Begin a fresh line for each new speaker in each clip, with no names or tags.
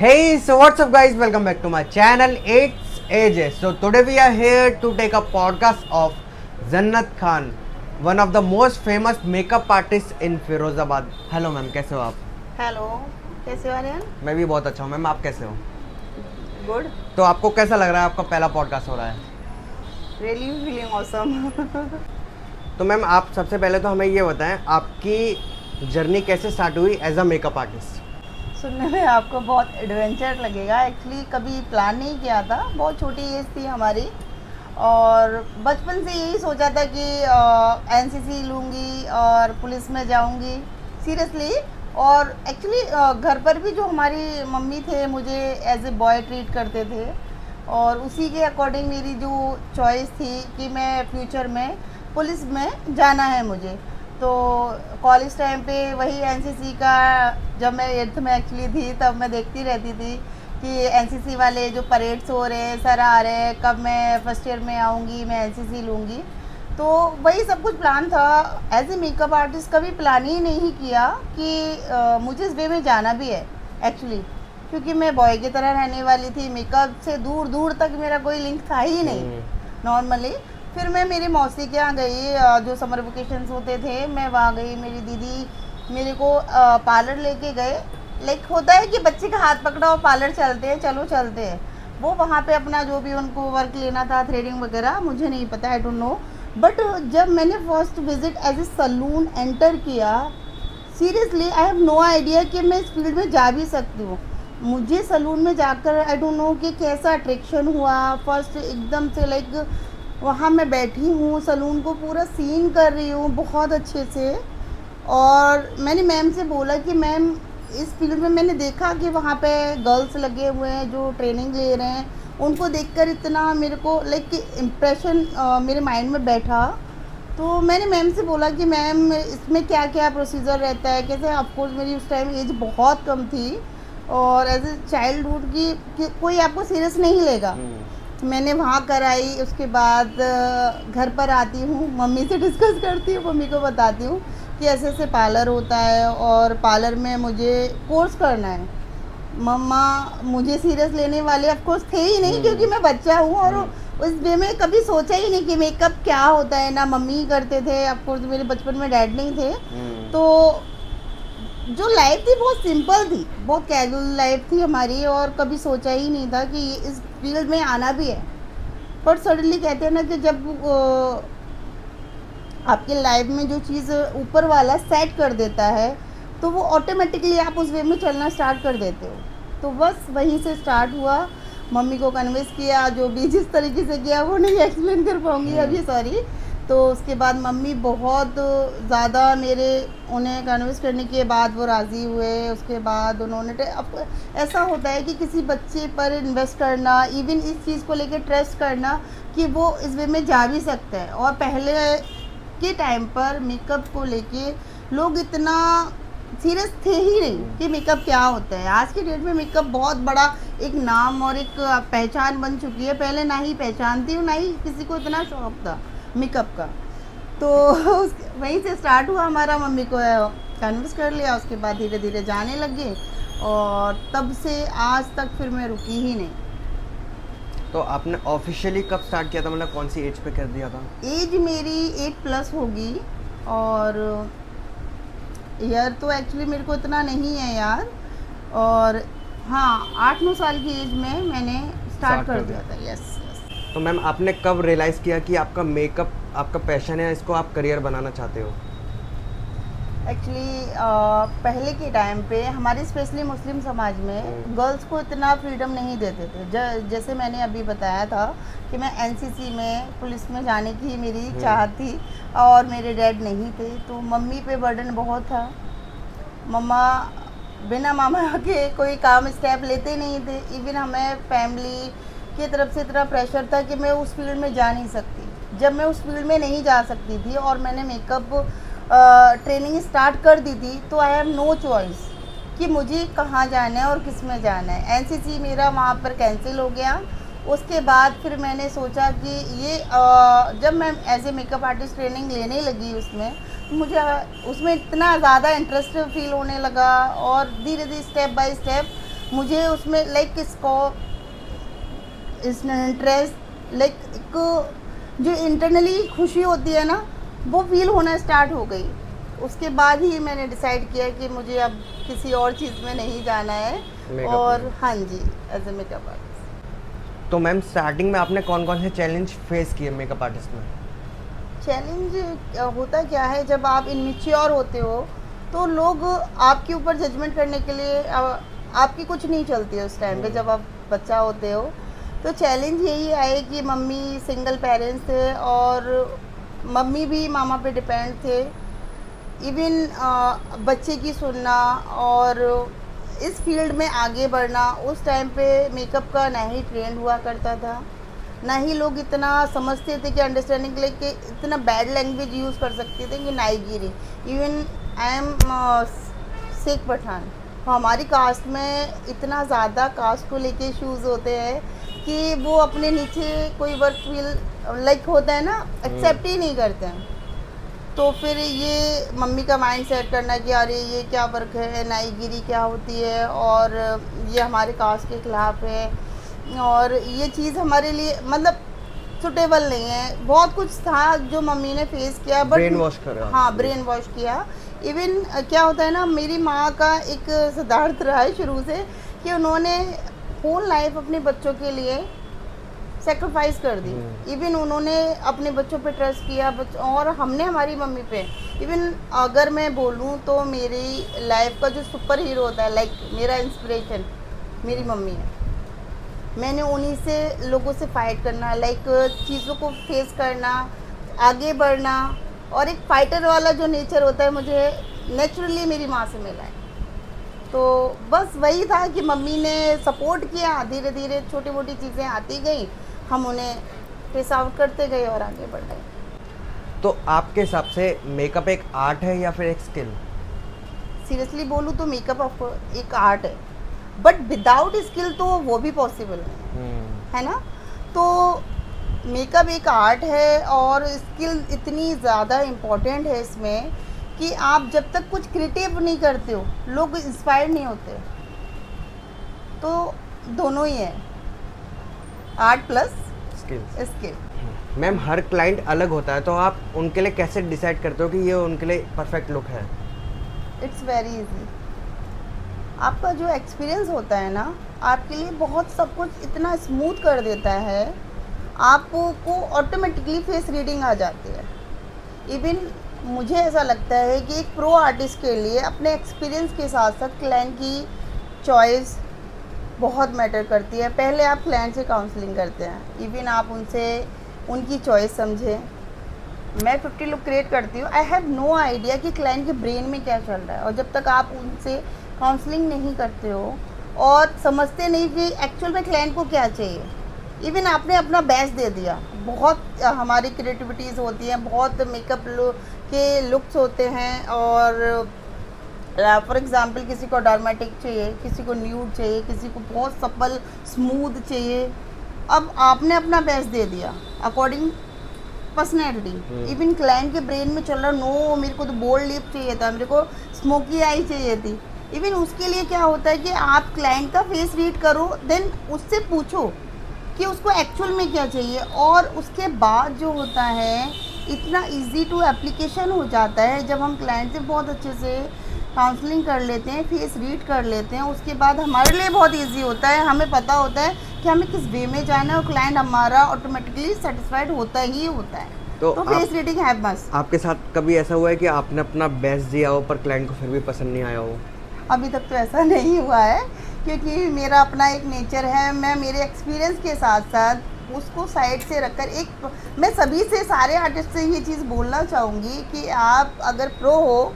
Hey, so what's up guys, welcome back to my channel. It's AJ. So today we are here to take a podcast of Jannat Khan, one of the most famous makeup artists in Firozabad. Hello ma'am, कैसे हो आप?
Hello, कैसे हो आर्यन?
मैं भी बहुत अच्छा हूँ मैम, आप कैसे हो?
गुड।
तो आपको कैसा लग रहा है, आपका पहला पॉडकास्ट हो रहा है?
Really feeling awesome.
तो मैम आप सबसे पहले तो हमें ये बताएं, आपकी जर्नी कैसे स्टार्ट हुई एज अ मेकअप आर्टिस्ट?
सुनने में आपको बहुत एडवेंचर लगेगा। एक्चुअली कभी प्लान नहीं किया था, बहुत छोटी एज थी हमारी और बचपन से यही सोचा था कि एनसीसी लूँगी और पुलिस में जाऊँगी सीरियसली। और एक्चुअली घर पर भी जो हमारी मम्मी थे मुझे एज ए बॉय ट्रीट करते थे और उसी के अकॉर्डिंग मेरी जो चॉइस थी कि मैं फ्यूचर में पुलिस में जाना है मुझे। तो कॉलेज टाइम पे वही एनसीसी का, जब मैं 8th में एक्चुअली थी तब मैं देखती रहती थी कि एनसीसी वाले जो परेड्स हो रहे हैं, सर आ रहे हैं, कब मैं फर्स्ट ईयर में आऊँगी, मैं एनसीसी लूँगी। तो वही सब कुछ प्लान था। एज ए मेकअप आर्टिस्ट कभी प्लान ही नहीं किया कि मुझे इस वे में जाना भी है एक्चुअली, क्योंकि मैं बॉय की तरह रहने वाली थी। मेकअप से दूर दूर तक मेरा कोई लिंक था ही नहीं नॉर्मली। फिर मैं मेरी मौसी के यहाँ गई, जो समर वेकेशंस होते थे मैं वहाँ गई। मेरी दीदी मेरे को पार्लर लेके गए। लाइक होता है कि बच्चे का हाथ पकड़ा और पार्लर चलते हैं, चलो चलते हैं। वो वहाँ पे अपना जो भी उनको वर्क लेना था, थ्रेडिंग वगैरह, मुझे नहीं पता, आई डोंट नो। बट जब मैंने first visit as a salon enter किया, seriously I have no idea कि मैं इस फील्ड में जा भी सकती हूँ। मुझे सलून में जाकर आई डोंट नो कि कैसा अट्रैक्शन हुआ। फर्स्ट एकदम से लाइक वहाँ मैं बैठी हूँ, सलून को पूरा सीन कर रही हूँ बहुत अच्छे से। और मैंने मैम से बोला कि मैम इस फील्ड में मैंने देखा कि वहाँ पे गर्ल्स लगे हुए हैं जो ट्रेनिंग ले रहे हैं, उनको देखकर इतना मेरे को लाइक इम्प्रेशन मेरे माइंड में बैठा। तो मैंने मैम से बोला कि मैम इसमें क्या क्या प्रोसीजर रहता है, कैसे। ऑफकोर्स मेरी उस टाइम एज बहुत कम थी और एज ए चाइल्डहुड की कोई आपको सीरियस नहीं लेगा। मैंने वहाँ कराई। उसके बाद घर पर आती हूँ, मम्मी से डिस्कस करती हूँ, मम्मी को बताती हूँ कि ऐसे ऐसे पार्लर होता है और पार्लर में मुझे कोर्स करना है। मम्मा मुझे सीरियस लेने वाले ऑफ कोर्स थे ही नहीं, क्योंकि मैं बच्चा हूँ और उस वे में कभी सोचा ही नहीं कि मेकअप क्या होता है। ना मम्मी करते थे, ऑफ कोर्स मेरे बचपन में डैड नहीं थे। तो जो लाइफ थी बहुत सिंपल थी, बहुत कैजुअल लाइफ थी हमारी और कभी सोचा ही नहीं था कि इस फील्ड में आना भी है। पर सडनली कहते हैं ना कि जब आपके लाइफ में जो चीज़ ऊपर वाला सेट कर देता है तो वो ऑटोमेटिकली आप उस वे में चलना स्टार्ट कर देते हो। तो बस वहीं से स्टार्ट हुआ। मम्मी को कन्विंस किया, जो भी जिस तरीके से किया वो नहीं एक्सप्लेन कर पाऊँगी अभी, सॉरी। तो उसके बाद मम्मी बहुत ज़्यादा उन्हें कन्विंस करने के बाद वो राज़ी हुए। उसके बाद उन्होंने ऐसा होता है कि किसी बच्चे पर इन्वेस्ट करना, इवन इस चीज़ को लेकर ट्रस्ट करना कि वो इस वे में जा भी सकता है। और पहले के टाइम पर मेकअप को लेके लोग इतना सीरियस थे ही नहीं कि मेकअप क्या होता है। आज के डेट में मेकअप बहुत बड़ा एक नाम और एक पहचान बन चुकी है। पहले ना ही पहचान थी और ना ही किसी को इतना शौक था मेकअप का। तो वहीं से स्टार्ट हुआ हमारा। मम्मी को कन्विंस कर लिया, उसके बाद धीरे धीरे जाने लगे और तब से आज तक फिर मैं रुकी ही नहीं।
तो आपने ऑफिशियली कब स्टार्ट किया था, मतलब कौन सी एज पे कर दिया था?
एज मेरी 8+ होगी और ईयर तो एक्चुअली मेरे को इतना नहीं है यार। और हाँ, 8-9 साल की एज में मैंने स्टार्ट कर दिया था। यस।
तो मैम आपने कब रियलाइज़ किया कि आपका मेकअप आपका पैशन है, इसको आप करियर बनाना चाहते हो?
एक्चुअली पहले के टाइम पे हमारे स्पेशली मुस्लिम समाज में गर्ल्स को इतना फ्रीडम नहीं देते थे। जैसे मैंने अभी बताया था कि मैं एनसीसी में पुलिस में जाने की मेरी चाहत थी और मेरे डैड नहीं थे, तो मम्मी पे बर्डन बहुत था। मम्मा बिना मामा के कोई काम स्टेप लेते नहीं थे। इवन हमें फैमिली की तरफ से इतना प्रेशर था कि मैं उस फील्ड में जा नहीं सकती। जब मैं उस फील्ड में नहीं जा सकती थी और मैंने मेकअप ट्रेनिंग स्टार्ट कर दी थी, तो आई हैव नो चॉइस कि मुझे कहाँ जाना है और किस में जाना है। एनसीसी मेरा वहाँ पर कैंसिल हो गया। उसके बाद फिर मैंने सोचा कि ये जब मैं as a makeup artist training लेने लगी उसमें, मुझे उसमें इतना ज़्यादा इंटरेस्ट फील होने लगा और धीरे धीरे स्टेप बाय स्टेप मुझे उसमें लाइक स्कोप इंटरेस्ट लाइक जो इंटरनली खुशी होती है ना, वो फील होना स्टार्ट हो गई। उसके बाद ही मैंने डिसाइड किया कि मुझे अब किसी और चीज़ में नहीं जाना है। और हाँ जी, एज ए मेकअप आर्टिस्ट।
तो मैम स्टार्टिंग में आपने कौन कौन से चैलेंज फेस किए मेकअप आर्टिस्ट में?
चैलेंज होता क्या है, जब आप इनमेच्योर होते हो तो लोग आपके ऊपर जजमेंट करने के लिए आपकी कुछ नहीं चलती है उस टाइम पे, जब आप बच्चा होते हो। तो चैलेंज यही आए कि मम्मी सिंगल पेरेंट्स थे और मम्मी भी मामा पे डिपेंड थे। इवन बच्चे की सुनना और इस फील्ड में आगे बढ़ना, उस टाइम पे मेकअप का ना ही ट्रेंड हुआ करता था, ना ही लोग इतना समझते थे कि अंडरस्टैंडिंग के लिए कि इतना बैड लैंग्वेज यूज़ कर सकते थे कि नाईगिरी। Even I am Sikh Pathan, हमारी कास्ट में इतना ज़्यादा कास्ट को लेके इश्यूज़ होते हैं कि वो अपने नीचे कोई वर्क फील लाइक होता है ना, एक्सेप्ट ही नहीं करते हैं। तो फिर ये मम्मी का माइंड सेट करना कि अरे ये क्या वर्क है, नाईगिरी क्या होती है और ये हमारे कास्ट के खिलाफ है और ये चीज़ हमारे लिए मतलब सुटेबल नहीं है। बहुत कुछ था जो मम्मी ने फेस किया, बट
ब्रेन वॉश करा।
हाँ, ब्रेन वॉश किया। इवन क्या होता है ना, मेरी माँ का एक सिद्धांत रहा है शुरू से कि उन्होंने होल लाइफ अपने बच्चों के लिए सेक्रीफाइस कर दी। इवन उन्होंने अपने बच्चों पे ट्रस्ट किया और हमने हमारी मम्मी पे। इवन अगर मैं बोलूँ तो मेरी लाइफ का जो सुपर हीरो होता है, लाइक मेरा इंस्पिरेशन मेरी मम्मी है। मैंने उन्हीं से लोगों से फाइट करना, लाइक चीज़ों को फेस करना, आगे बढ़ना और एक फाइटर वाला जो नेचर होता है मुझे नेचुरली मेरी माँ से मिला है। तो बस वही था कि मम्मी ने सपोर्ट किया, धीरे धीरे छोटी मोटी चीज़ें आती गई, हम उन्हें फेस आउट करते गए और आगे बढ़ गए।
तो आपके हिसाब से मेकअप एक आर्ट है या फिर एक स्किल?
सीरियसली बोलूँ तो मेकअप एक आर्ट है, बट विदाउट स्किल तो वो भी पॉसिबल नहीं है ना। तो मेकअप एक आर्ट है और स्किल इतनी ज़्यादा इम्पोर्टेंट है इसमें कि आप जब तक कुछ क्रिएटिव नहीं करते हो लोग इंस्पायर नहीं होते। तो दोनों ही है, आर्ट प्लस स्किल।
मैम हर क्लाइंट अलग होता है, तो आप उनके लिए कैसे डिसाइड करते हो कि ये उनके लिए परफेक्ट लुक है?
It's very easy. आपका जो एक्सपीरियंस होता है ना, आपके लिए बहुत सब कुछ इतना स्मूथ कर देता है, आपको ऑटोमेटिकली फेस रीडिंग आ जाती है। इवन मुझे ऐसा लगता है कि एक प्रो आर्टिस्ट के लिए अपने एक्सपीरियंस के साथ साथ क्लाइंट की चॉइस बहुत मैटर करती है। पहले आप क्लाइंट से काउंसलिंग करते हैं, इवन आप उनसे उनकी चॉइस समझें। मैं 50 लुक क्रिएट करती हूँ, आई हैव नो आइडिया कि क्लाइंट के ब्रेन में क्या चल रहा है, और जब तक आप उनसे काउंसलिंग नहीं करते हो और समझते नहीं कि एक्चुअल में क्लाइंट को क्या चाहिए, इवन आपने अपना बेस्ट दे दिया। बहुत हमारी क्रिएटिविटीज़ होती हैं, बहुत मेकअप के लुक्स होते हैं, और फॉर एग्जांपल किसी को ड्रामेटिक चाहिए, किसी को न्यूड चाहिए, किसी को बहुत सपल स्मूथ चाहिए। अब आपने अपना बेस्ट दे दिया अकॉर्डिंग पर्सनैलिटी। इवन क्लाइंट के ब्रेन में चल रहा, नो मेरे को तो बोल्ड लिप चाहिए था, मेरे को स्मोकी आई चाहिए थी। इवन उसके लिए क्या होता है कि आप क्लाइंट का फेस रीड करो, देन उससे पूछो कि उसको एक्चुअल में क्या चाहिए, और उसके बाद जो होता है इतना इजी टू एप्लीकेशन हो जाता है। जब हम क्लाइंट से बहुत अच्छे से काउंसलिंग कर लेते हैं, फेस रीड कर लेते हैं, उसके बाद हमारे लिए बहुत इजी होता है, हमें पता होता है कि हमें किस वे में जाना है, और क्लाइंट हमारा ऑटोमेटिकली सेटिस्फाइड होता ही होता है। तो फेस रीडिंग है मस्ट।
आपके साथ कभी ऐसा हुआ है कि आपने अपना बेस्ट दिया हो पर क्लाइंट को फिर भी पसंद नहीं आया हो?
अभी तक तो ऐसा नहीं हुआ है, क्योंकि मेरा अपना एक नेचर है। मैं मेरे एक्सपीरियंस के साथ साथ उसको साइड से रखकर मैं सभी से, सारे आर्टिस्ट से ये चीज़ बोलना चाहूँगी कि आप अगर प्रो हो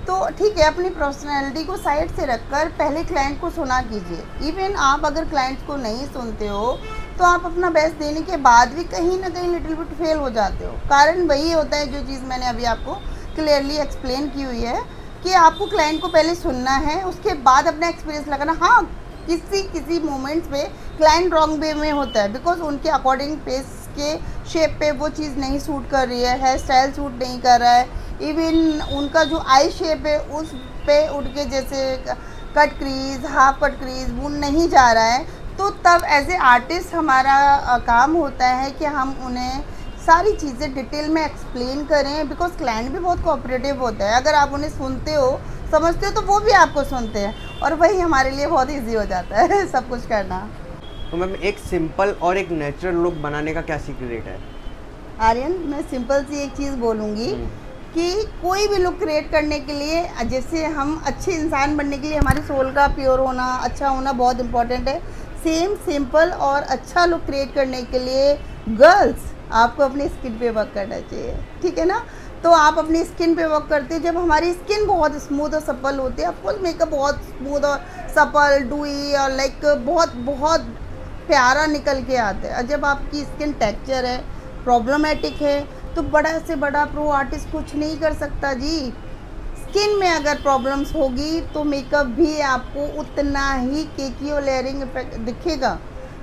तो ठीक है, अपनी पर्सनैलिटी को साइड से रखकर पहले क्लाइंट को सुना कीजिए। इवन आप अगर क्लाइंट को नहीं सुनते हो तो आप अपना बेस्ट देने के बाद भी कहीं ना कहीं लिटिल बिट फेल हो जाते हो। कारण वही होता है जो चीज़ मैंने अभी आपको क्लियरली एक्सप्लेन की हुई है कि आपको क्लाइंट को पहले सुनना है, उसके बाद अपना एक्सपीरियंस लगाना। हाँ, किसी मोमेंट्स पे क्लाइंट रॉन्ग वे में होता है, बिकॉज उनके अकॉर्डिंग फेस के शेप पे वो चीज़ नहीं सूट कर रही है, हेयर स्टाइल सूट नहीं कर रहा है, इवन उनका जो आई शेप है उस पे उठ के जैसे cut crease, half cut crease, वुन नहीं जा रहा है, तो तब एज ए आर्टिस्ट हमारा काम होता है कि हम उन्हें सारी चीज़ें डिटेल में एक्सप्लेन करें, बिकॉज क्लाइंट भी बहुत कोऑपरेटिव होता है। अगर आप उन्हें सुनते हो, समझते हो, तो वो भी आपको सुनते हैं, और वही हमारे लिए बहुत इजी हो जाता है सब कुछ करना।
तो मैम एक सिंपल और एक नेचुरल लुक बनाने का क्या सीक्रेट है?
आर्यन, मैं सिंपल सी एक चीज़ बोलूँगी कि कोई भी लुक क्रिएट करने के लिए, जैसे हम अच्छे इंसान बनने के लिए हमारी सोल का प्योर होना, अच्छा होना बहुत इंपॉर्टेंट है। सेम सिंपल और अच्छा लुक क्रिएट करने के लिए गर्ल्स आपको अपनी स्किन पे वर्क करना चाहिए, ठीक है ना। तो आप अपनी स्किन पे वर्क करते हैं, जब हमारी स्किन बहुत स्मूथ और सपल होती है, ऑफकोर्स मेकअप बहुत स्मूथ और सपल, डूई और लाइक बहुत बहुत प्यारा निकल के आता है। और जब आपकी स्किन टेक्सचर है, प्रॉब्लमेटिक है, तो बड़ा से बड़ा प्रो आर्टिस्ट कुछ नहीं कर सकता जी। स्किन में अगर प्रॉब्लम्स होगी तो मेकअप भी आपको उतना ही केकी और लेयरिंग इफेक्ट दिखेगा।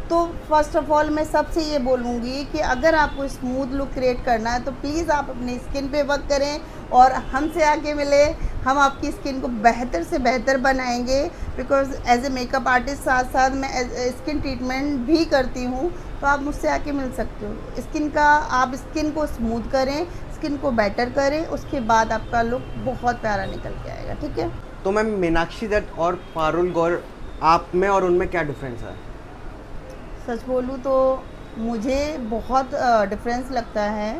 तो फर्स्ट ऑफ ऑल मैं सबसे ये बोलूँगी कि अगर आपको स्मूथ लुक क्रिएट करना है तो प्लीज़ आप अपनी स्किन पे वर्क करें और हमसे आके मिले, हम आपकी स्किन को बेहतर से बेहतर बनाएंगे। Because as a makeup artist साथ साथ मैं स्किन ट्रीटमेंट भी करती हूँ, तो आप मुझसे आके मिल सकते हो। स्किन का, आप स्किन को स्मूथ करें, स्किन को बेटर करें, उसके बाद आपका लुक बहुत प्यारा निकल के आएगा, ठीक है।
तो मैम मीनाक्षी दत्त और पारुल गौर, आप में और उनमें क्या डिफरेंस है?
सच बोलूँ तो मुझे बहुत डिफरेंस लगता है।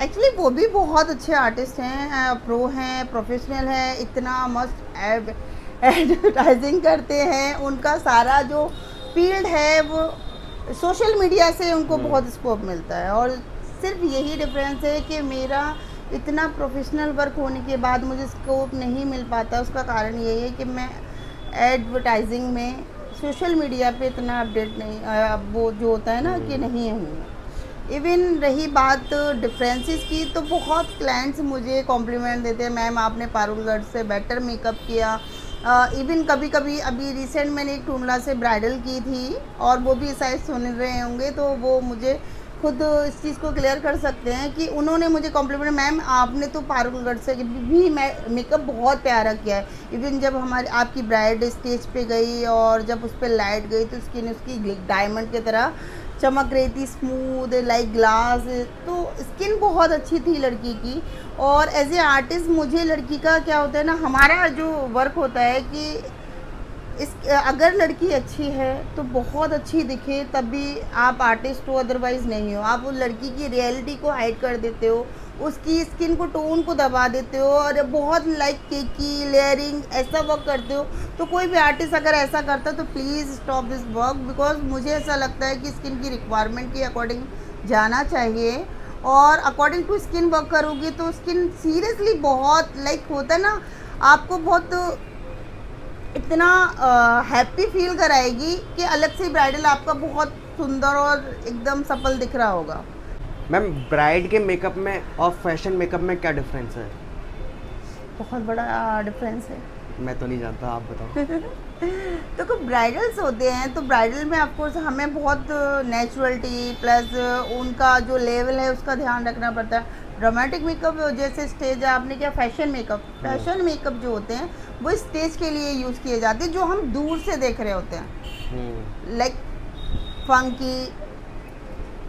एक्चुअली वो भी बहुत अच्छे आर्टिस्ट हैं, प्रो हैं, प्रोफेशनल हैं, इतना मस्त एडवर्टाइजिंग करते हैं। उनका सारा जो फील्ड है वो सोशल मीडिया से उनको बहुत स्कोप मिलता है, और सिर्फ यही डिफरेंस है कि मेरा इतना प्रोफेशनल वर्क होने के बाद मुझे स्कोप नहीं मिल पाता। उसका कारण यही है कि मैं एडवर्टाइजिंग में, सोशल मीडिया पे इतना अपडेट नहीं, वो जो होता है ना कि नहीं हूँ। इवन रही बात डिफरेंसेस की, तो बहुत क्लाइंट्स मुझे कॉम्प्लीमेंट देते हैं, मैम आपने पारुल गर्ल से बेटर मेकअप किया। इवन कभी कभी अभी रिसेंट मैंने एक टूंडला से ब्राइडल की थी, और वो भी शायद सुन रहे होंगे, तो वो मुझे खुद इस चीज़ को क्लियर कर सकते हैं कि उन्होंने मुझे कॉम्प्लीमेंट, मैम आपने तो पारुल गर्ल से भी मेकअप बहुत प्यारा किया है। इवन जब हमारी आपकी ब्राइड स्टेज पे गई और जब उस पर लाइट गई तो स्किन उसकी डायमंड की तरह चमक रही थी, स्मूथ लाइक ग्लास। तो स्किन बहुत अच्छी थी लड़की की। और एज ए आर्टिस्ट मुझे लड़की का क्या होता है ना, हमारा जो वर्क होता है कि अगर लड़की अच्छी है तो बहुत अच्छी दिखे, तभी आप आर्टिस्ट हो, अदरवाइज़ नहीं हो। आप उस लड़की की रियलिटी को हाइड कर देते हो, उसकी स्किन को, टोन को दबा देते हो, और बहुत लाइक केकी लेयरिंग ऐसा वर्क करते हो। तो कोई भी आर्टिस्ट अगर ऐसा करता है तो please stop this work, because मुझे ऐसा लगता है कि स्किन की रिक्वायरमेंट के अकॉर्डिंग जाना चाहिए, और अकॉर्डिंग टू स्किन वर्क करोगे तो स्किन सीरियसली बहुत लाइक होता है ना, आपको बहुत इतना हैप्पी फील कराएगी कि अलग से ब्राइडल आपका बहुत सुंदर और एकदम सफल दिख रहा होगा।
मैम ब्राइड के मेकअप में और फैशन मेकअप में क्या डिफरेंस है?
बहुत बड़ा डिफरेंस है।
मैं तो नहीं जानता, आप बताओ।
तो कुछ ब्राइडल्स होते हैं, तो ब्राइडल में ऑफकोर्स हमें बहुत नेचुरलिटी प्लस उनका जो लेवल है उसका ध्यान रखना पड़ता है। ड्रामेटिक मेकअप जैसे स्टेज, आपने क्या फैशन मेकअप जो होते हैं वो स्टेज के लिए यूज़ किए जाते हैं, जो हम दूर से देख रहे होते हैं, लाइक फंकी,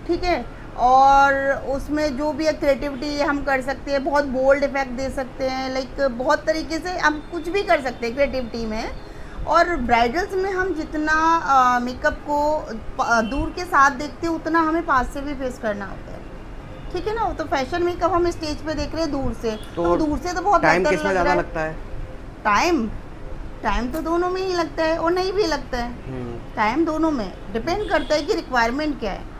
ठीक है। और उसमें जो भी क्रिएटिविटी हम कर सकते हैं, बहुत बोल्ड इफेक्ट दे सकते हैं, लाइक बहुत तरीके से हम कुछ भी कर सकते हैं क्रिएटिविटी में। और ब्राइडल्स में हम जितना मेकअप को दूर के साथ देखते हैं उतना हमें पास से भी फेस करना होता है, ठीक है ना। तो फैशन मेकअप हम स्टेज पे देख रहे हैं दूर से, तो दूर से तो बहुत
टाइम किसमें ज़्यादा लगता है?
टाइम तो दोनों में ही लगता है और नहीं भी लगता है। टाइम दोनों में डिपेंड करता है कि रिक्वायरमेंट क्या है।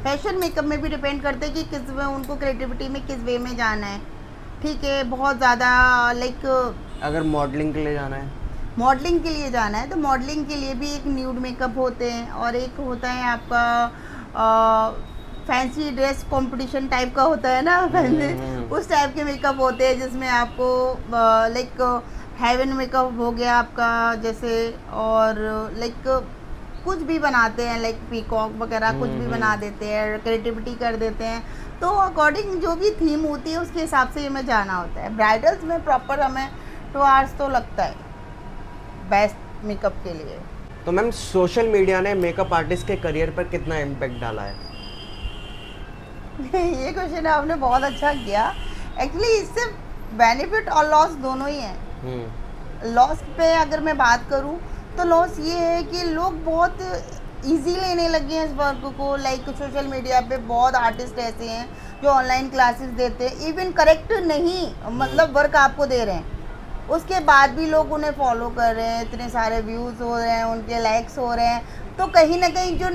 फैशन मेकअप में भी डिपेंड करता है कि किस वे उनको क्रिएटिविटी में किस वे में जाना है, ठीक है। बहुत ज़्यादा लाइक
अगर मॉडलिंग के लिए जाना है,
मॉडलिंग के लिए जाना है तो मॉडलिंग के लिए भी एक न्यूड मेकअप होते हैं, और एक होता है आपका फैंसी ड्रेस कंपटीशन टाइप का होता है ना, उस टाइप के मेकअप होते हैं जिसमें आपको लाइक हेवन मेकअप हो गया आपका जैसे, और लाइक कुछ भी बनाते हैं, लाइक पीकॉक वगैरह कुछ भी बना देते हैं, क्रिएटिविटी कर देते हैं। तो अकॉर्डिंग जो भी थीम होती है उसके हिसाब से हमें जाना होता है। ब्राइडल्स में प्रॉपर हमें 2 आवर्स तो लगता है, बेस्ट मेकअप के लिए।
तो मैम सोशल मीडिया ने मेकअप आर्टिस्ट के करियर पर कितना इम्पैक्ट डाला है?
ये क्वेश्चन आपने बहुत अच्छा किया। एक्चुअली इससे बेनिफिट और लॉस दोनों ही हैं। लॉस पे अगर मैं बात करूं तो लॉस ये है कि लोग बहुत इजी लेने लगे हैं इस वर्क को। लाइक सोशल मीडिया पे बहुत आर्टिस्ट ऐसे हैं जो ऑनलाइन क्लासेस देते हैं, इवन करेक्ट नहीं मतलब वर्क आपको दे रहे हैं, उसके बाद भी लोग उन्हें फॉलो कर रहे हैं, इतने सारे व्यूज़ हो रहे हैं, उनके लाइक्स हो रहे हैं। तो कहीं ना कहीं जो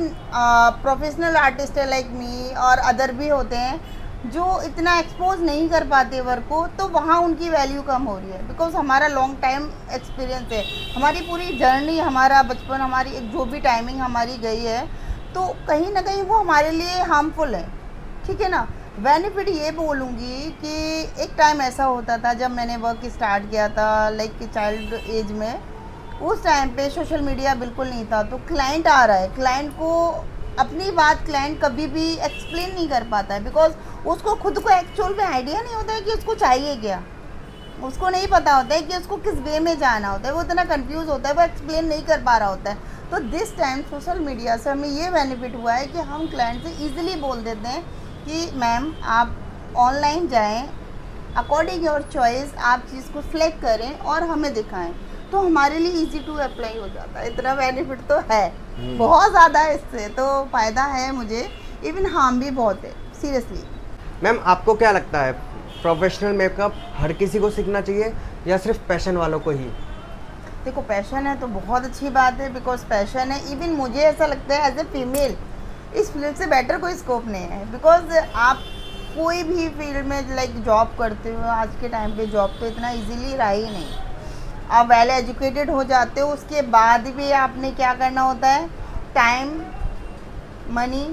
प्रोफेशनल आर्टिस्ट है लाइक मी और अदर भी होते हैं जो इतना एक्सपोज नहीं कर पाते वर्क को, तो वहाँ उनकी वैल्यू कम हो रही है। बिकॉज हमारा लॉन्ग टाइम एक्सपीरियंस है, हमारी पूरी जर्नी, हमारा बचपन, हमारी एक जो भी टाइमिंग हमारी गई है, तो कहीं ना कहीं वो हमारे लिए हार्मफुल है। ठीक है ना। बेनिफिट ये बोलूँगी कि एक टाइम ऐसा होता था जब मैंने वर्क स्टार्ट किया था लाइक चाइल्ड एज में, उस टाइम पे सोशल मीडिया बिल्कुल नहीं था। तो क्लाइंट आ रहा है, क्लाइंट को अपनी बात क्लाइंट कभी भी एक्सप्लेन नहीं कर पाता है, बिकॉज उसको खुद को एक्चुअल में आइडिया नहीं होता है कि उसको चाहिए क्या, उसको नहीं पता होता है कि उसको किस वे में जाना होता है, वो इतना कंफ्यूज होता है, वो एक्सप्लेन नहीं कर पा रहा होता है। तो दिस टाइम सोशल मीडिया से हमें ये बेनिफिट हुआ है कि हम क्लाइंट से ईजिली बोल देते हैं कि मैम आप ऑनलाइन जाएँ, अकॉर्डिंग योर चॉइस आप चीज़ को सिलेक्ट करें और हमें दिखाएं, तो हमारे लिए इजी टू अप्लाई हो जाता है। इतना बेनिफिट तो है, बहुत ज़्यादा है, इससे तो फ़ायदा है मुझे, इवन हार्म भी बहुत है सीरियसली।
मैम आपको क्या लगता है प्रोफेशनल मेकअप हर किसी को सीखना चाहिए या सिर्फ पैशन वालों को ही?
देखो पैशन है तो बहुत अच्छी बात है, बिकॉज पैशन है। इवन मुझे ऐसा लगता है एज ए फीमेल इस फील्ड से बेटर कोई स्कोप नहीं है, बिकॉज आप कोई भी फील्ड में लाइक जॉब करते हो, आज के टाइम पे जॉब तो इतना इजीली रहा ही नहीं। आप वेल एजुकेटेड हो जाते हो, उसके बाद भी आपने क्या करना होता है, टाइम, मनी,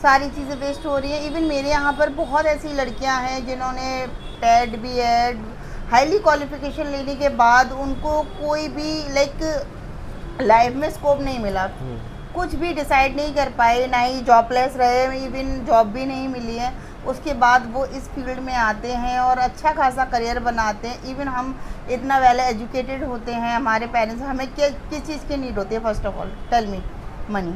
सारी चीज़ें वेस्ट हो रही हैं। इवन मेरे यहाँ पर बहुत ऐसी लड़कियाँ हैं जिन्होंने टेड, बीएड, हाईली क्वालिफिकेशन लेने के बाद उनको कोई भी लाइक लाइफ में स्कोप नहीं मिला, कुछ भी डिसाइड नहीं कर पाए, ना ही जॉबलेस रहे, इवन जॉब भी नहीं मिली है। उसके बाद वो इस फील्ड में आते हैं और अच्छा खासा करियर बनाते हैं। इवन हम इतना वेल एजुकेटेड होते हैं, हमारे पेरेंट्स, हमें किस चीज़ की नीड होती है? First of all tell me, money.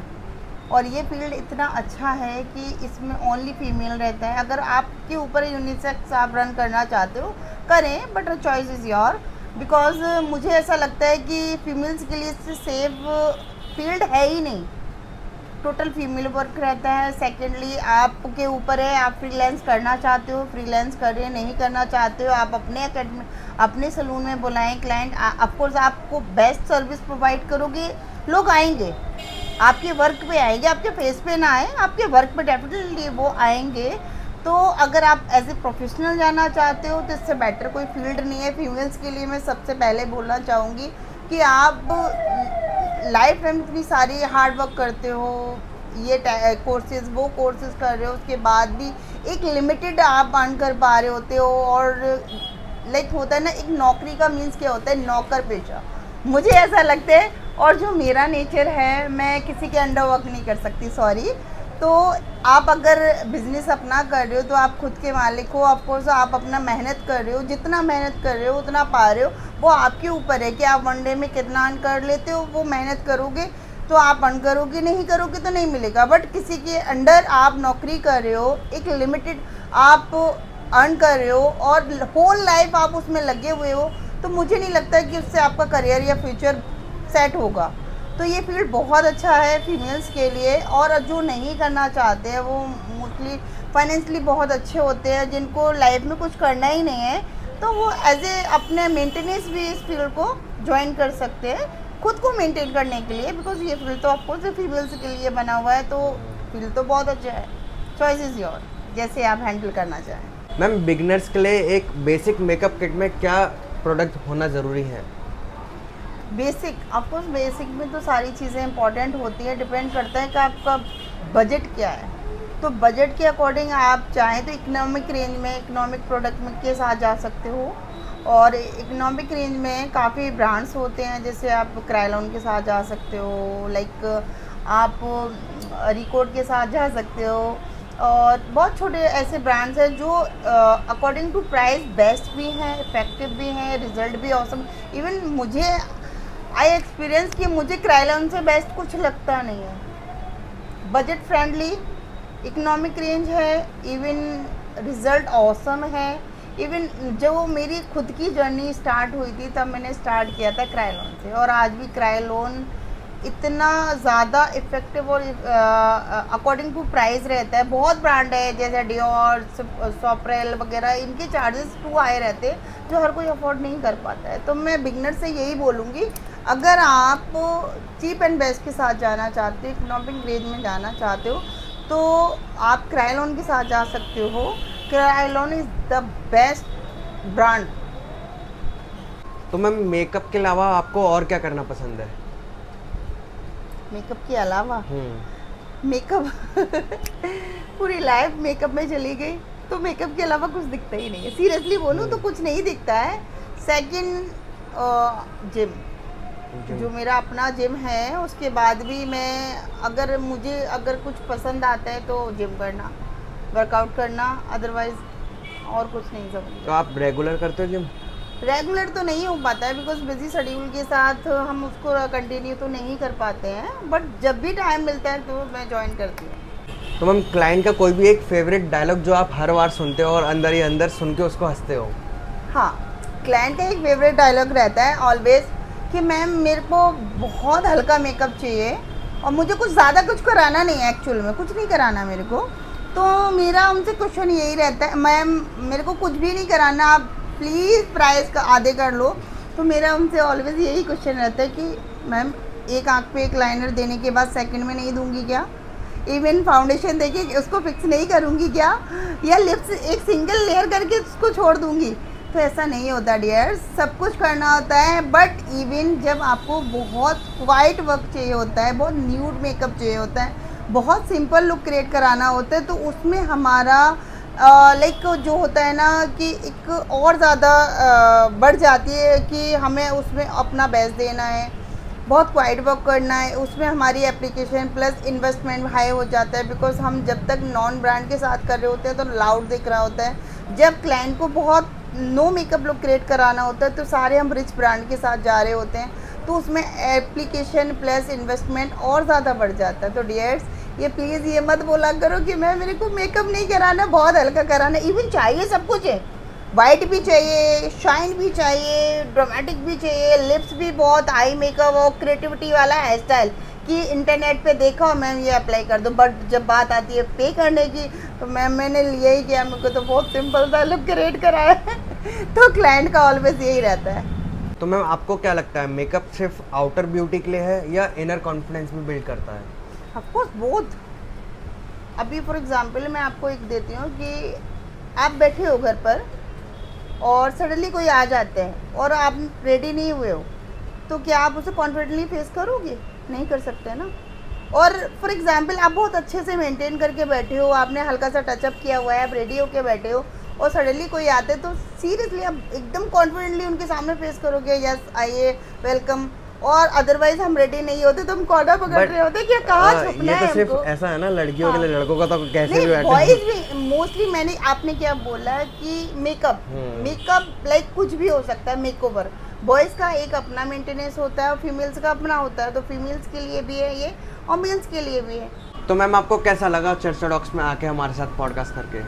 और ये फील्ड इतना अच्छा है कि इसमें ओनली फीमेल रहता है। अगर आपके ऊपर यूनिसेक्स आप रन करना चाहते हो करें, but choice is your. Because मुझे ऐसा लगता है कि फीमेल्स के लिए इससे सेफ फील्ड है ही नहीं, टोटल फीमेल वर्क रहता है। सेकेंडली आपके ऊपर है, आप फ्रीलांस करना चाहते हो फ्रीलांस करें, नहीं करना चाहते हो आप अपने अकेडमी, अपने सलून में बुलाएं क्लाइंट। ऑफकोर्स आपको बेस्ट सर्विस प्रोवाइड करोगे, लोग आएंगे, आपके वर्क पे आएंगे, आपके फेस पे ना आए, आपके वर्क पे डेफिनेटली वो आएंगे। तो अगर आप एज ए प्रोफेशनल जाना चाहते हो तो इससे बेटर कोई फील्ड नहीं है फीमेल्स के लिए। मैं सबसे पहले बोलना चाहूँगी कि आप लाइफ टाइम इतनी सारी हार्ड वर्क करते हो, ये कोर्सेज वो कोर्सेज कर रहे हो, उसके बाद भी एक लिमिटेड आप अर्न कर पा रहे होते हो। और लाइक होता है ना, एक नौकरी का मीन्स क्या होता है, नौकर पेशा, मुझे ऐसा लगता है। और जो मेरा नेचर है, मैं किसी के अंडर वर्क नहीं कर सकती, सॉरी। तो आप अगर बिजनेस अपना कर रहे हो तो आप खुद के मालिक हो। ऑफकोर्स आप अपना मेहनत कर रहे हो, जितना मेहनत कर रहे हो उतना पा रहे हो, वो आपके ऊपर है कि आप वन डे में कितना अर्न कर लेते हो। वो मेहनत करोगे तो आप अर्न करोगे, नहीं करोगे तो नहीं मिलेगा। बट किसी के अंडर आप नौकरी कर रहे हो, एक लिमिटेड आप अर्न कर रहे हो और होल लाइफ आप उसमें लगे हुए हो, तो मुझे नहीं लगता कि उससे आपका करियर या फ्यूचर सेट होगा। तो ये फील्ड बहुत अच्छा है फीमेल्स के लिए। और जो नहीं करना चाहते हैं वो मोस्टली फाइनेंशियली बहुत अच्छे होते हैं, जिनको लाइफ में कुछ करना ही नहीं है, तो वो एज ए अपने मेंटेनेंस भी इस फील्ड को ज्वाइन कर सकते हैं खुद को मेंटेन करने के लिए। बिकॉज ये फील्ड तो ऑफकोर्स फीमेल्स के लिए बना हुआ है, तो फील्ड तो बहुत अच्छा है। चॉइस इज़ योर, जैसे आप हैंडल करना चाहें।
मैम बिगनर्स के लिए एक बेसिक मेकअप किट में क्या प्रोडक्ट होना ज़रूरी है?
बेसिक, ऑफकोर्स बेसिक में तो सारी चीज़ें इंपॉर्टेंट होती है, डिपेंड करता है कि आपका बजट क्या है। तो बजट के अकॉर्डिंग आप चाहें तो इकोनॉमिक रेंज में, इकोनॉमिक प्रोडक्ट में के साथ जा सकते हो। और इकोनॉमिक रेंज में काफ़ी ब्रांड्स होते हैं, जैसे आप क्रायलॉन के साथ जा सकते हो, लाइक आप रिकॉर्ड के साथ जा सकते हो। और बहुत छोटे ऐसे ब्रांड्स हैं जो अकॉर्डिंग टू प्राइस बेस्ट भी हैं, इफेक्टिव भी हैं, रिजल्ट भी ऑसम। इवन मुझे आई एक्सपीरियंस कि मुझे क्रायोलॉन से बेस्ट कुछ लगता नहीं है। बजट फ्रेंडली, इकोनॉमिक रेंज है, इवन रिज़ल्ट ऑसम है। इवन जो मेरी खुद की जर्नी स्टार्ट हुई थी तब मैंने स्टार्ट किया था क्रायोलॉन से, और आज भी क्रायोलॉन इतना ज़्यादा इफ़ेक्टिव और अकॉर्डिंग टू प्राइस रहता है। बहुत ब्रांड है जैसे डियोर, सॉप्रेल वगैरह, इनके चार्जेस टू हाई रहते हैं जो हर कोई अफोर्ड नहीं कर पाता है। तो मैं बिगनर से यही बोलूँगी, अगर आप चीप एंड बेस्ट के साथ जाना चाहते हो, इकोनॉमिक रेंज में जाना चाहते हो, तो आप क्रायोलॉन के साथ जा सकते हो। क्रायोलॉन इज़ द बेस्ट ब्रांड।
तो मैम मेकअप के अलावा आपको और क्या करना पसंद है?
मेकअप के अलावा मेकअप पूरी लाइफ मेकअप में चली गई, तो मेकअप के अलावा कुछ दिखता ही नहीं है। सीरियसली बोलूँ तो कुछ नहीं दिखता है। सेकंड जिम, जो मेरा अपना जिम है, उसके बाद भी मैं अगर कुछ पसंद आता है तो जिम करना, वर्कआउट करना, अदरवाइज और कुछ नहीं समझ।
तो आप रेगुलर करते हो जिम?
रेगुलर तो नहीं हो पाता है बिकॉज बिजी शेड्यूल के साथ हम उसको कंटिन्यू तो नहीं कर पाते हैं, बट जब भी टाइम मिलता है तो मैं ज्वाइन करती हूँ।
तो मैम क्लाइंट का कोई भी एक फेवरेट डायलॉग जो आप हर बार सुनते हो और अंदर ही अंदर सुन के उसको हंसते हो?
हाँ, क्लाइंट का एक फेवरेट डायलॉग रहता है ऑलवेज कि मैम मेरे को बहुत हल्का मेकअप चाहिए और मुझे कुछ ज़्यादा कुछ कराना नहीं है, एक्चुअल में कुछ नहीं कराना मेरे को। तो मेरा उनसे क्वेश्चन यही रहता है, मैम मेरे को कुछ भी नहीं कराना, आप प्लीज़ प्राइस का आधे कर लो। तो मेरा उनसे ऑलवेज यही क्वेश्चन रहता है कि मैम एक आँख पे एक लाइनर देने के बाद सेकंड में नहीं दूंगी क्या? इवन फाउंडेशन देके उसको फिक्स नहीं करूँगी क्या? या लिप्स एक सिंगल लेयर करके उसको छोड़ दूँगी? तो ऐसा नहीं होता डियर, सब कुछ करना होता है। बट इवन जब आपको बहुत वाइट वर्क चाहिए होता है, बहुत न्यूड मेकअप चाहिए होता है, बहुत सिंपल लुक क्रिएट कराना होता है, तो उसमें हमारा लाइक जो होता है ना कि एक और ज़्यादा बढ़ जाती है कि हमें उसमें अपना बेस्ट देना है, बहुत क्वाइट वर्क करना है, उसमें हमारी एप्लीकेशन प्लस इन्वेस्टमेंट हाई हो जाता है। बिकॉज हम जब तक नॉन ब्रांड के साथ कर रहे होते हैं तो लाउड दिख रहा होता है, जब क्लाइंट को बहुत नो मेकअप लुक क्रिएट कराना होता है तो सारे हम रिच ब्रांड के साथ जा रहे होते हैं, तो उसमें एप्लीकेशन प्लस इन्वेस्टमेंट और ज़्यादा बढ़ जाता है। तो डियर्स ये प्लीज़ ये मत बोला करो कि मैं मेरे को मेकअप नहीं कराना, बहुत हल्का कराना। इवन चाहिए सब कुछ है, वाइट भी चाहिए, शाइन भी चाहिए, ड्रामेटिक भी चाहिए, लिप्स भी बहुत हाई मेकअप और क्रिएटिविटी वाला हेयर स्टाइल कि इंटरनेट पे देखा और मैम ये अप्लाई कर दो। बट जब बात आती है पे करने की तो मैम मैंने लिया ही किया, मेरे को तो बहुत सिंपल सा लुक क्रिएट कराया तो क्लाइंट का ऑलवेज यही रहता है।
तो मैम आपको क्या लगता है मेकअप सिर्फ आउटर ब्यूटी के लिए है या इनर कॉन्फिडेंस भी बिल्ड करता है?
Of course both. अभी फॉर एग्जांपल मैं आपको एक देती हूँ कि आप बैठे हो घर पर और सडनली कोई आ जाते हैं और आप रेडी नहीं हुए हो, तो क्या आप उसे कॉन्फिडेंटली फेस करोगे? नहीं कर सकते ना। और फॉर एग्जांपल आप बहुत अच्छे से मेंटेन करके बैठे हो, आपने हल्का सा टचअप किया हुआ है, आप रेडी होके बैठे हो और सडनली कोई आते तो सीरियसली आप एकदम कॉन्फिडेंटली उनके सामने फेस करोगे, यस आइए वेलकम। और अदरवाइज हम रेडी नहीं होते तो हम कॉर्डर पकड़ रहे होते कि कहाँ छुपना है।
ये तो सिर्फ
हमको
ऐसा है ना, लड़कियों के लिए, लड़कों का तो कैसे भी बैठे।
बॉयज भी मोस्टली, आपने क्या बोला कि मेकअप लाइक कुछ भी हो सकता है मेकओवर। बॉयज का एक अपना मेंटेनेंस होता है और फीमेल्स का अपना होता है, तो फीमेल्स के लिए भी है ये और मेल्स के लिए भी है।
तो मैम आपको कैसा लगा चर्चा टॉक्स में आके हमारे साथ पॉडकास्ट करके?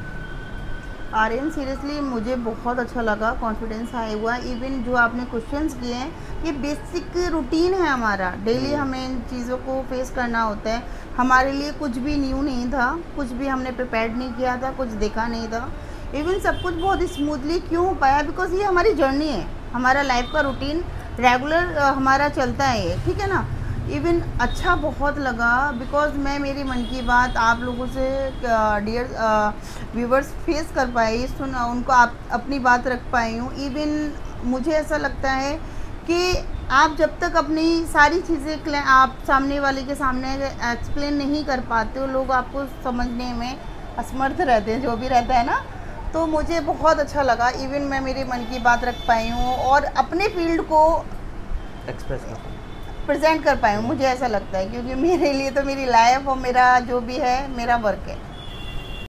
आर्यन सीरियसली मुझे बहुत अच्छा लगा, कॉन्फिडेंस हाई हुआ। इवन जो आपने क्वेश्चंस किए हैं ये बेसिक रूटीन है हमारा, डेली हमें इन चीज़ों को फेस करना होता है। हमारे लिए कुछ भी न्यू नहीं था, कुछ भी हमने प्रिपेयर नहीं किया था, कुछ देखा नहीं था। इवन सब कुछ बहुत स्मूथली क्यों हो पाया? बिकॉज ये हमारी जर्नी है, हमारा लाइफ का रूटीन रेगुलर हमारा चलता है ये, ठीक है ना। इवन अच्छा बहुत लगा बिकॉज मैं मेरी मन की बात आप लोगों से डियर व्यूवर्स फेस कर पाई, सुना, उनको आप अपनी बात रख पाई हूँ। इवन मुझे ऐसा लगता है कि आप जब तक अपनी सारी चीज़ें आप सामने वाले के सामने एक्सप्लेन नहीं कर पाते हो, लोग आपको समझने में असमर्थ रहते हैं, जो भी रहता है ना। तो मुझे बहुत अच्छा लगा, इवन मैं मेरी मन की बात रख पाई हूँ और अपने फील्ड को
एक्सप्रेस
प्रेजेंट कर पाई हूँ। मुझे ऐसा लगता है क्योंकि मेरे लिए तो मेरी लाइफ और मेरा जो भी है मेरा वर्क है।